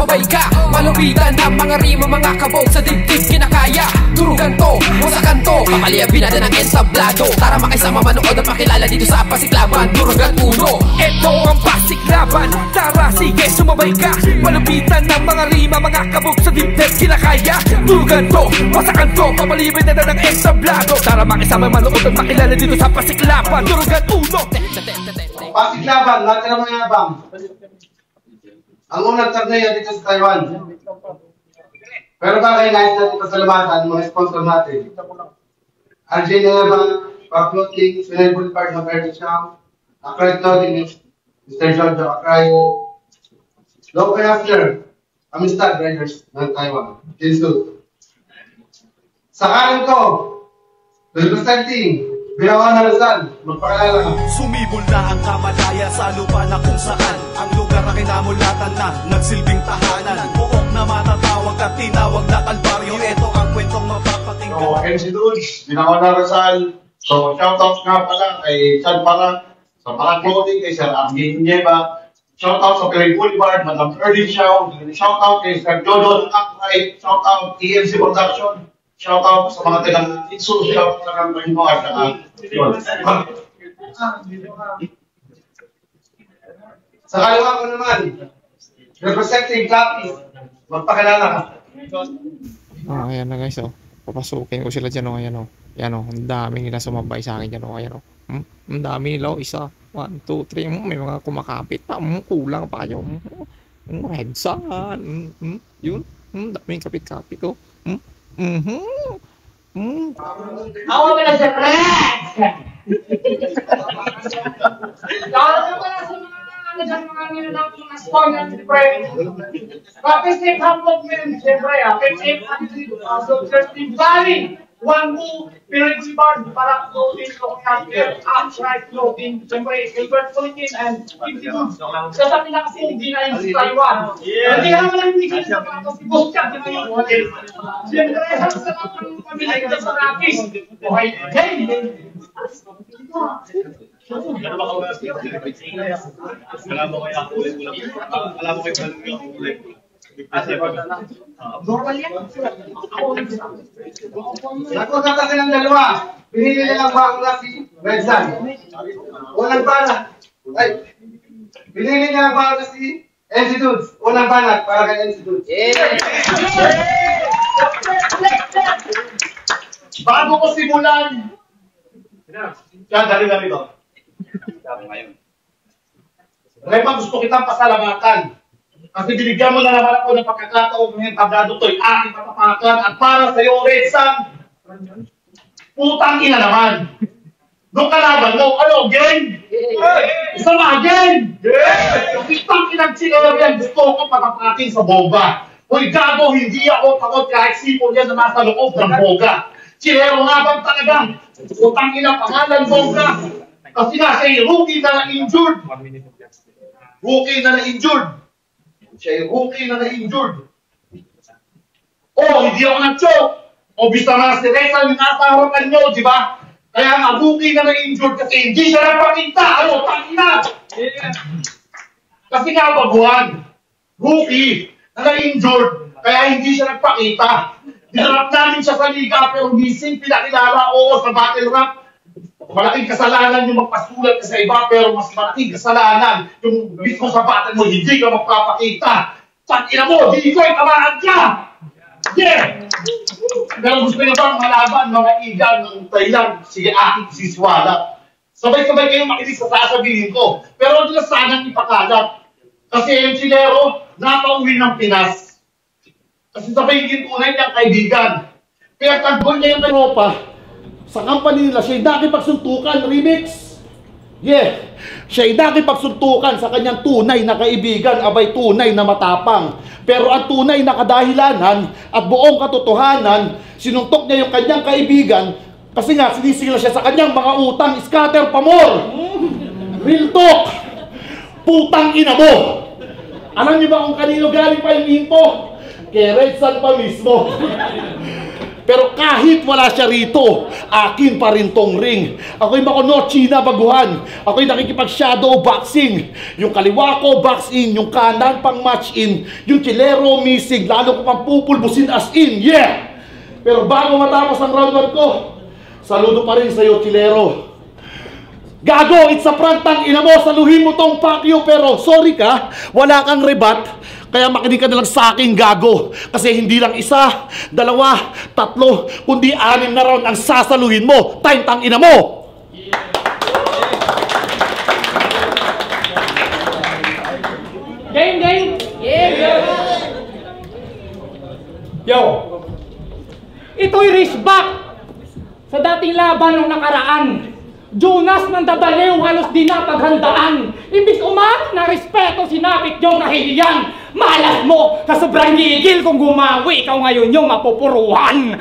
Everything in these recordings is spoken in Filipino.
sumabay ka. Malupitan ang mga rima, mga kabog sa dibdib kinakaya. Durugan to, wasakan to, kapalian binada ng entablado. Tara makisama manood at makilala dito sa Pasiklaban. Durugan uno, ito ang Pasiklaban. Tara sige sumabay ka. Malupitan ng mga rima, mga kabog sa dibdib kinakaya. Durugan to, wasakan to, kapalian binada ng entablado. Tara makisama manood at makilala dito sa Pasiklaban. Durugan uno. Pasiklaban, lahat ka naman yabang. Ang unang torneo dito sa Taiwan. Pero bakit nais natin pasalamatan mga sponsor natin? Argentina Park Clothing, Sunay Boulevard, Macardy Shop, Akray Clothing, Mr. Giorgio Akray, Local Hustler, Amistad Riders ng Taiwan, Jinsu. Sa kanan ko, representing Binawan na Rizal, magpakilala ka. Sumibol na ang kamalaya sa lupa na kung saan ang lugar na kinamulatan na nagsilbing tahanan. Buok na matatawag at tinawag na kalbaryo. Ito ang kwentong mapapatinggan. So, MC Dudes, Binawan na Rizal. So, shoutout nga pala kay Chad Parang, sa Parang Clothing, kay Sir Argin Nieva. Shoutout sa Sunay Boulevard, Madam Ernie Shaw. Shoutout kay Sir Jojo ng Akray. Shoutout TNC Production. Shoutout sa mga taga-Itsu, shoutout sa kampanya mo at sa kaliwa ko naman, representing Capi, magpakilala ka. Ayan na guys, oh. Papasukin ko sila dyan, oh. Ayan, oh. Ayan, oh. Ang dami nila sumabay sa akin dyan, oh. Ayan, oh. Ang dami nila, oh. Isa, 1, 2, 3. May mga kumakapit pa. Kulang pa kayo. Headsan. Yun. Daming kapit-kapit, oh. Ako pala sa Rex! Ako pala sa mga nilalang mga squad natin, siyempre. Kapit safe hapot mo yun, siyempre. Kapit safe hapot Team Valley. 1-2, Pinoy Bar, para clothing, local outright clothing, siyempre, Gilbert Philippine, and Institute. Sasabi na kasi hindi na yung Taiwan. Hindi naman lang hindi kasi sa mga si Boskat, yun na yung hotel. Siyempre, sa mga pamilya dito sa Rapis. Okay, hey! Alam mo kaya ulit ulit. Alam mo kaya ulit. Normal yan. Nagpagkata ka ng dalawa. Pinili nilang bakla si Redsan. Unang banat. Ay, pinili nilang bakla si NC Dudes. Unang banat para kay NC Dudes. Bago ko simulan. Yan, dali to. Rema, gusto kitang pasalamatan. Kasi binigyan mo na naman ako ng pagkakataon ng tablado to'y aking patapakan at para sa'yo, Redsan, putang ina naman. Nung kalaban mo, ano, gang? Isa mga gang? Kasi tang inang sinalayan, gusto ko patapakin sa boga. Uy, gago, hindi ako takot kahit sipon yan na nasa loob ng boga. Sinero nga bang talagang putang ina pangalan boga? Kasi nga siya rookie na na-injured. Rookie na na-injured. Siya yung rookie na na-injured. Hindi ako nag-choke. Bisa na si Reza yung nasa harapan nyo, di ba? Kaya nga, rookie na na-injured kasi hindi siya nagpakita. Tangina! Kasi nga, baguhan. Rookie na na-injured, kaya hindi siya nagpakita. Dinarap namin siya sa liga, pero missing, pinakilala, sa battle rap. Malaking kasalanan yung magpasulat ka sa iba, pero mas malaking kasalanan yung mismo sa battle mo, hindi ka magpapakita. Tangina mo, di ko ay tamaan ka! Yeah! Pero gusto nyo bang malaban, mga igan ng Thailand, si aking siswala. Sabay-sabay kayong makinig sa sasabihin ko, pero hindi na sanang ipakalat. Kasi MC Lero, napauwi ng Pinas. Kasi sabay yung tunay niyang kaibigan. Kaya tagbol niya yung Europa. Sa company nila, siya'y nakipagsuntukan, remix. Yeah, siya'y nakipagsuntukan sa kanyang tunay na kaibigan, abay tunay na matapang. Pero ang tunay na kadahilanan at buong katotohanan, sinuntok niya yung kanyang kaibigan kasi nga sinisingil siya sa kanyang mga utang, scatter pa more. Real talk. Putang ina mo. Alam niyo ba kung kanino galing pa yung info? Kay Redsan pa mismo. Pero kahit wala siya rito, akin pa rin tong ring. Ako'y Makunochi na baguhan. Ako'y nakikipag-shadow boxing. Yung kaliwa ko, box in. Yung kanan, pang match in. Yung chilero, missing. Lalo ko pang pupulbusin as in. Yeah! Pero bago matapos ang round 1 ko, saludo pa rin sa'yo, chilero. Gago, it's a prank, tang ina mo. Saluhin mo tong Pacquiao. Pero sorry ka, wala kang rebat. Kaya makinig ka na lang sa akin, gago. Kasi hindi lang isa, dalawa, tatlo, kundi 6 na round ang sasaluhin mo. Time, tang ina mo! Game, game! Yeah! Yo! Ito'y race back sa dating laban nung nakaraan. Jonas ng Dabalew halos di na paghandaan. Imbis na respeto sinapit yung nahihiyan. Malas mo sa sobrang gigil kung gumawi ikaw ngayon yung mapupuruhan.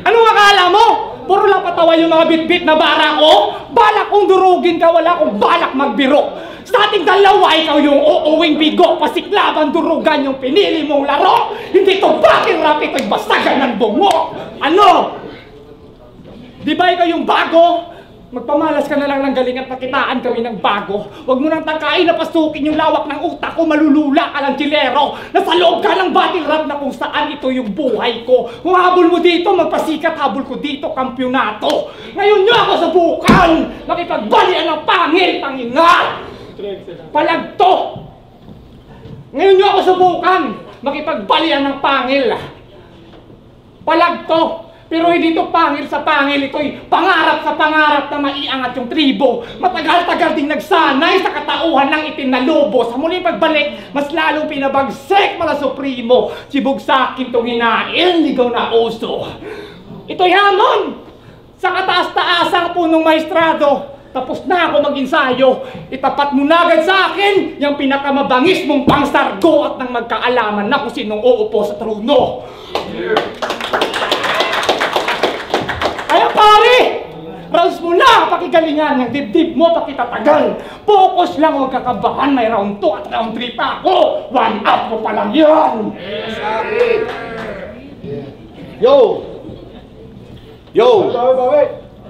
Ano akala mo? Puro lang patawa yung mga bitbit na bara ko? Balak kong durugin ka, wala akong balak magbiro. Sa ating dalawa, ikaw yung uuwing bigo. Pasiklaban, durugan yung pinili mong laro. Hindi to bakit rap, ito'y basagan ng bungo. Ano? Di ba ikaw yung bago? Magpamalas ka na lang ng galing at pakitaan kami ng bago. Huwag mo nang tangkain na pasukin yung lawak ng utak ko. Malulula ka lang, chilero. Nasa loob ka ng battle rap na kung saan ito yung buhay ko. Kung habol mo dito, magpasikat. Habol ko dito, kampyonato. Ngayon nyo ako subukan. Makipagbalian ng pangil, tangina. Palagto. Ngayon nyo ako subukan. Makipagbalian ng pangil. Palagto. Pero hindi ito pangil sa pangil, ito'y pangarap sa pangarap na maiangat yung tribo. Matagal-tagal ding nagsanay sa katauhan ng itim na lobo. Sa muling pagbalik, mas lalong pinabagsik mga supremo. Sibog sa akin itong hinain, ligaw na oso. Ito'y hamon sa kataas-taasang punong maestrado. Tapos na ako mag-insayo. Itapat mo na agad sa akin yung pinakamabangis mong pangsargo at nang magkaalaman na kung sinong uupo sa trono. Kaya pare, rounds mo na, pakigalingan ng dibdib mo, pakitatagal. Focus lang, huwag kakabahan, may round 2 at round 3 pa ako. 1 up mo pa lang yan. Yo!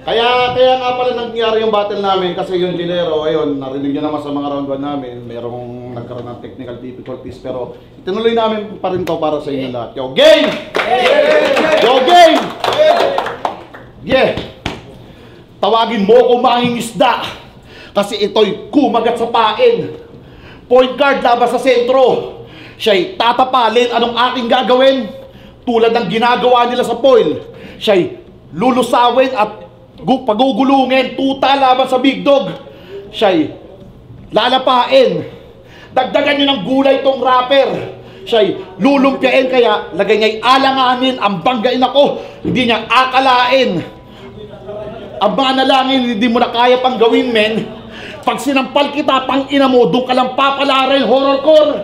Kaya nga pala nangyari yung battle namin kasi yung chilero, ayun, narinig nyo naman sa mga round 1 namin, mayroong nagkaroon ng technical difficulties, pero itinuloy namin pa rin to para sa inyo lahat. Yo, game! Yo, game! Yeah! Tawagin mo kung mangingisda kasi ito'y kumagat sa pain. Point guard labas sa sentro. Siya'y tatapalin. Anong aking gagawin? Tulad ng ginagawa nila sa foil. Siya'y lulusawin at pagugulungin. Tuta laban sa big dog. Siya'y lalapain. Dagdagan nyo ng gulay tong rapper. Siya'y lulumpyain, kaya lagay niya'y alanganin, ang banggain ako, hindi niya akalain. Ang mga nalangin, hindi mo na kaya pang gawin, men. Pag sinampal kita, tang ina mo, doon ka lang papalarin, horrorcore.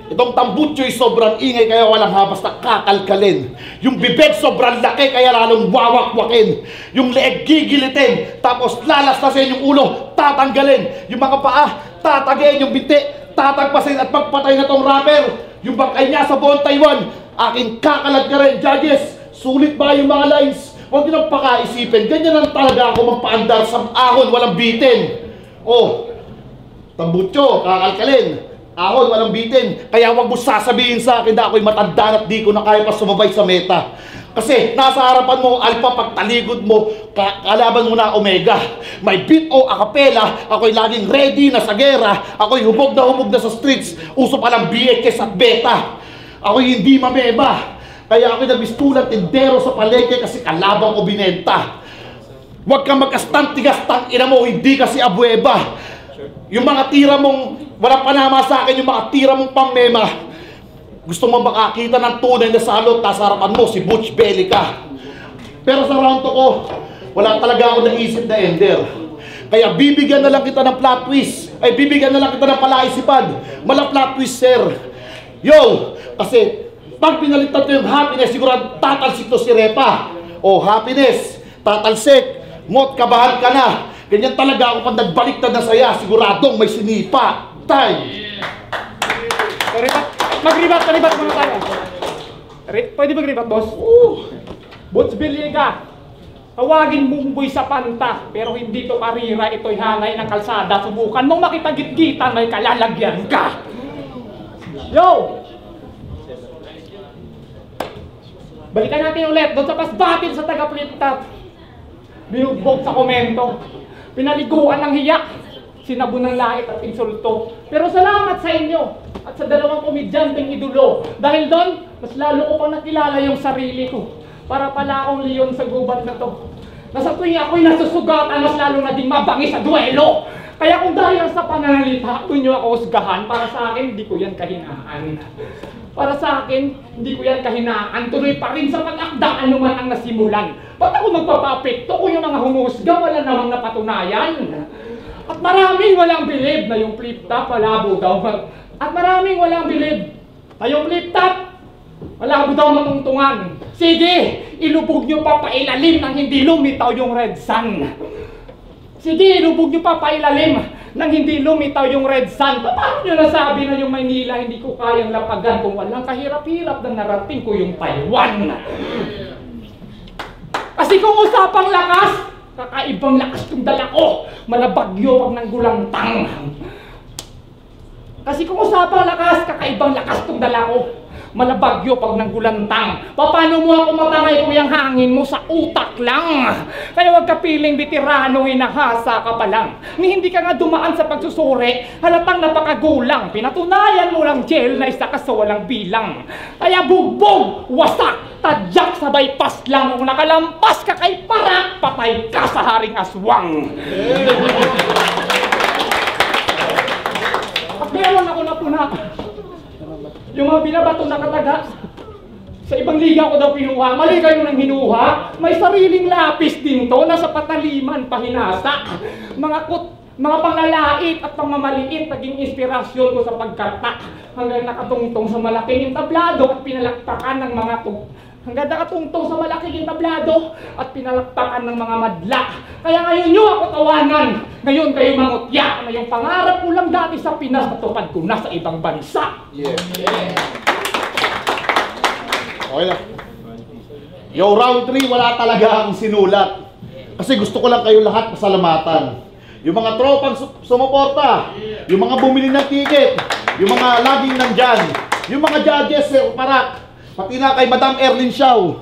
Itong tambutso'y sobrang ingay, kaya walang habas na kakalkalin. Yung bibig sobrang laki, kaya lalong wawakwakin. Yung leeg gigilitin, tapos lalastasin yung ulo, tatanggalin. Yung mga paa, tatagayin yung binti, tatagpasin at pagpatay na tong rapper. Yung bangkay niya sa buong Taiwan, aking kakalag ka rin, judges. Sulit ba yung mga lines? Huwag nyo nang pakaisipin. Ganyan lang talaga ako magpaandar sa ahon, walang bitin. Oh, tambutso, kakalkalin. Ahon, walang bitin. Kaya huwag mo sasabihin sa akin na ako'y matanda at di ko na kaya pa sumabay sa meta. Kasi nasa harapan mo, alpha, pagtaligod mo, kalaban mo na omega. May beat o acapella, ako'y laging ready na sa gera. Ako'y hubog na sa streets, uso palang BHS at beta. Ako'y hindi mameba. Kaya ako'y nagbistulang tindero sa palengke kasi kalabang ko binenta. Huwag kang magkastantigas-tang ina mo, hindi kasi abueba. Yung mga tira mong, walang panama sa akin, yung mga tira mong pamema. Gusto mo makakita ng tunay na salot, nasa harapan mo, si Butch Belly ka. Pero sa round 2 ko, wala talaga ako naisip na ender. Kaya bibigyan na lang kita ng plot twist. Ay, bibigyan na lang kita ng palaisipan. Malang plot twist, sir. Yo! Kasi, pag pinalitan ko yung happiness, siguro tatalsik to si Repa. O, happiness, tatalsik, mot, kabahan ka na. Ganyan talaga ako pag nagbaliktad na saya, siguradong may sinipa. Time! Mag-ribat muna tayo. Pwede ba gripat, boss? Boots Biliga, tawagin mong buy sa panta, pero hindi to karira, ito'y hangay ng kalsada. Subukan mong makitagit-gitan, may kalalagyan ka. Yo! Balikan natin ulit, doon sa pasbatil sa taga-flip-top. Binugbog sa komento. Pinaliguan ng hiya. Sinabo ng lait at insulto. Pero salamat sa inyo at sa dalawang komedyanteng idolo. Dahil doon, mas lalo ko pang nakilala yung sarili ko. Para pala akong leon sa gubat na to. Nasa tuwing ako'y nasusugatan, mas lalo naging mabangi sa duelo. Kaya kung dahil sa pananalita, doon nyo ako husgahan, para sa akin, hindi ko yan kahinaan. Para sa akin, hindi ko yan kahinaan. Tuloy pa rin sa pag-akda anuman ang nasimulan. Ba't ako magpapapekto kung yung mga humusga wala namang napatunayan? At maraming walang bilib na yung flip-top malabo daw. At maraming walang bilib na yung flip-top malabo daw matungtungan. Sige, ilubog nyo pa pailalim nang hindi lumitaw yung red sun. Sige, ilubog nyo pa pailalim nang hindi lumitaw yung red sun. Paano nyo nasabi na yung Maynila hindi ko kayang lapagan kung walang kahirap-hirap na narating ko yung Taiwan? Kasi kung usapang lakas, kakaibang lakas itong dala ko. Malabagyo pag nang gulantang. Kasi kung usapang lakas, kakaibang lakas itong dala ko. Malabagyo pag nang gulantang. Paano mo ako matangay kung yung hangin mo sa utak lang? Kaya wag ka piling veterano, hinahasa ka pa lang. Ni hindi ka nga dumaan sa pagsusuri, halatang napakagulang. Pinatunayan mo lang jail na isa ka sa walang bilang. Kaya bugbog, wasak, tadyak sa bypass lang. Kung nakalampas ka kay parak, patay ka sa haring aswang. At meron ako napuna. Yung mga binabato na kataga, sa ibang liga ko daw pinuha. Mali kayo nang hinuha. May sariling lapis din to, nasa pataliman, pahinasa. Mga panglalait at pangmamaliit, naging inspirasyon ko sa pagkata. Hanggang nakatungtong sa malaking entablado at pinalakpakan ng mga hanggang nakatungtong sa malaking entablado at pinalakpakan ng mga madla. Kaya ngayon nyo ako tawanan. Ngayon kayo mangutya na yung pangarap ko lang dati sa Pinas, natupad ko na sa ibang bansa. Yeah. Okay lang. Yo, round 3, wala talaga akong sinulat. Kasi gusto ko lang kayo lahat pasalamatan. Yung mga tropang sumuporta, yung mga bumili ng ticket, yung mga laging nandyan, yung mga judges, parak, pati na kay Madam Erlyn Xiao,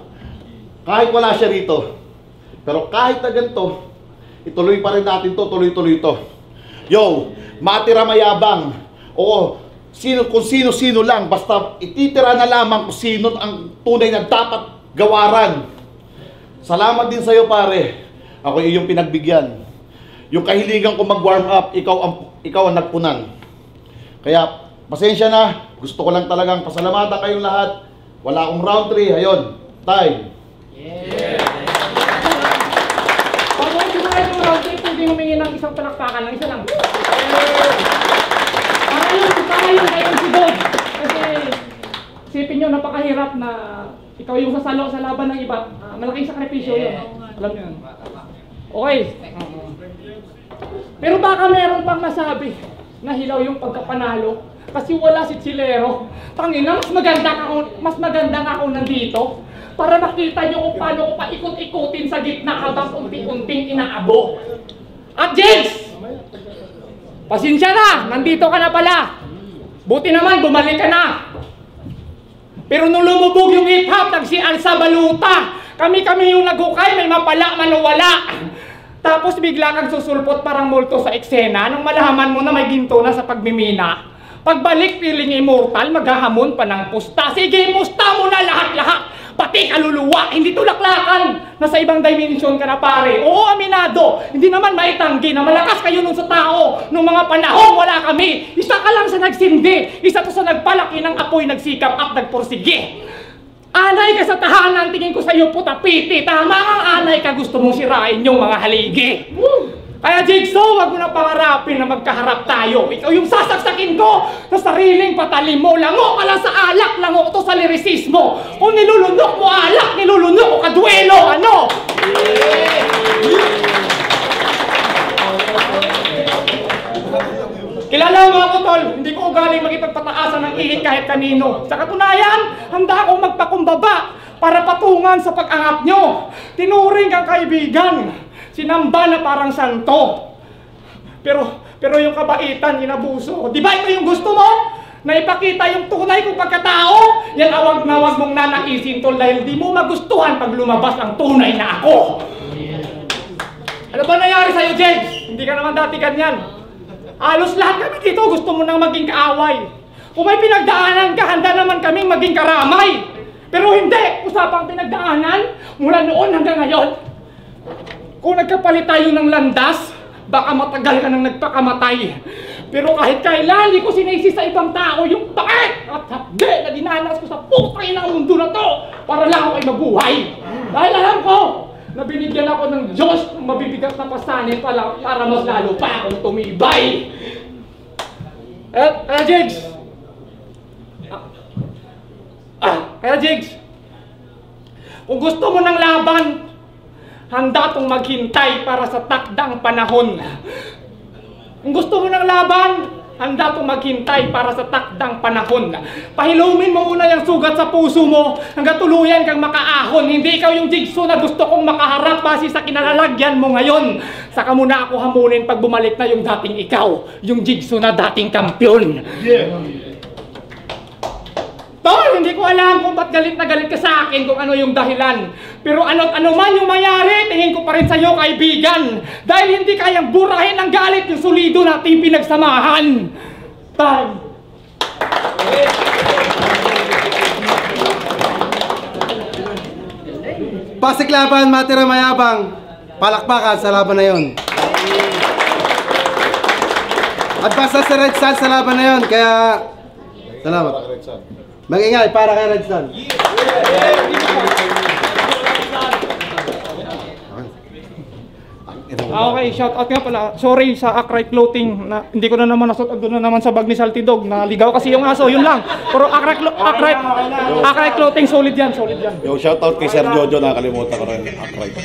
kahit wala siya rito. Pero kahit na ganito, ituloy pa rin natin to, tuloy-tuloy to. Yo, matira mayabang. Oo, kung sino-sino lang, basta ititira na lamang kung sino ang tunay na dapat gawaran. Salamat din sa'yo, pare. Ako yung pinagbigyan. Yung kahiligan ko mag-warm up, ikaw ang nagpunan. Kaya, pasensya na. Gusto ko lang talagang pasalamatan kayong lahat. Wala akong round 3. Ayun, time. Yeah! Pag simulan yung round 3, pwede humingi ng isang palakpakan, ng isa lang. Para yun kayo si Bob. Kasi, isipin nyo, napakahirap na ikaw yung sasalo sa laban ng iba. Malaking sakripisyo yun. Alam nyo yun. Okay. Pero baka meron pang masabi na hilaw yung pagkapanalo. Kasi wala si Chilero. Tangina, mas maganda nga ako nandito. Para makita nyo kung paano ko paikot-ikutin sa gitna habang unti-unting inaabo. At James! Pasensya na! Nandito ka na pala! Buti naman, bumalik ka na! Pero nung lumubog yung hip-hop, nagsial sa baluta! Kami yung naghukay, may mapala, manuwala! Tapos bigla kang susulpot parang multo sa eksena nung malaman mo na may ginto na sa pagmimina. Pagbalik, feeling immortal, maghahamon pa ng pusta. Sige, pusta mo na lahat-lahat! Pati kaluluwa, hindi tulaklakan! Nasa ibang dimension ka na pare. Oo, aminado! Hindi naman maitanggi na malakas kayo nun sa tao. Nung mga panahon, wala kami. Isa ka lang sa nagsindi. Isa to sa nagpalaki ng apoy, nagsikap at nagpursige. Anay ka sa tahanan, tingin ko sa'yo putapiti. Tama ang anay ka, gusto mong sirain yung mga haligi. Kaya Jigsaw, wag mo na pangarapin na magkaharap tayo. Ikaw yung sasaksakin ko sa sariling patalim mo. Lango ka lang sa alak, lango to sa lirisismo. Kung nilulunok mo alak, nilulunok ko kaduelo. Ano? Kilala mo ako, tol. Hindi ko ugaling makipagpataasan ng ihit kahit kanino. Sa katunayan, handa akong magpakumbaba para patungan sa pag-angat nyo. Tinuring kang kaibigan. Sinamba na parang santo. Pero yung kabaitan, inabuso. Di ba ito yung gusto mo? Na ipakita yung tunay kong pagkatao? Yan awag na wag mong nanaisin, tol, dahil di mo magustuhan pag lumabas ang tunay na ako. Ano ba nangyari sa'yo, James? Hindi ka naman dati ganyan. Halos lahat kami dito gusto mo nang maging kaaway. Kung may pinagdaanan ka, handa naman kaming maging karamay. Pero hindi, usapang pinagdaanan mula noon hanggang ngayon. Kung nagkapalit tayo ng landas, baka matagal ka nang nagpakamatay. Pero kahit kailan, hindi ko sinisi sa ibang tao yung bakit at hindi na dinanas ko sa putay ng mundo na to para lang ako ay mabuhay. Dahil alam ko na binigyan ako ng Diyos ng mabibigat na pasanin para mas lalo pa akong tumibay. Jigs! Kaya Jigs, kung gusto mo ng laban, handa tong maghintay para sa takdang panahon. Kung gusto mo ng laban, handa kong maghintay para sa takdang panahon. Pahilumin mo muna yung sugat sa puso mo hanggang tuluyan kang makaahon. Hindi ikaw yung Jigsaw na gusto kong makaharap base sa kinalalagyan mo ngayon. Saka muna ako hamunin pag bumalik na yung dating ikaw, yung Jigsaw na dating kampiyon. Tol, hindi ko alam kung ba't galit na galit ka sa akin kung ano yung dahilan. Pero ano't ano man yung mayari, tingin ko pa rin sa'yo, kaibigan. Dahil hindi kayang burahin ng galit yung solido nating pinagsamahan. Tol. Pasiklaban, matira mayabang. Palakpakan sa laban na yon. At basta si Red Sun sa laban na yon, kaya salamat. Mag-ingay para kay Red Sun. Okay, shout out nga pala. Sorry sa Akrite Clothing na hindi ko na naman nasot doon na naman sa bag ni Saltidog. Naligaw kasi yung aso, yun lang. Pero Akrite Clothing solid yan, solid yan. Yo, shout out kay Sir Jojo, nakalimutan ko rin. Akrite.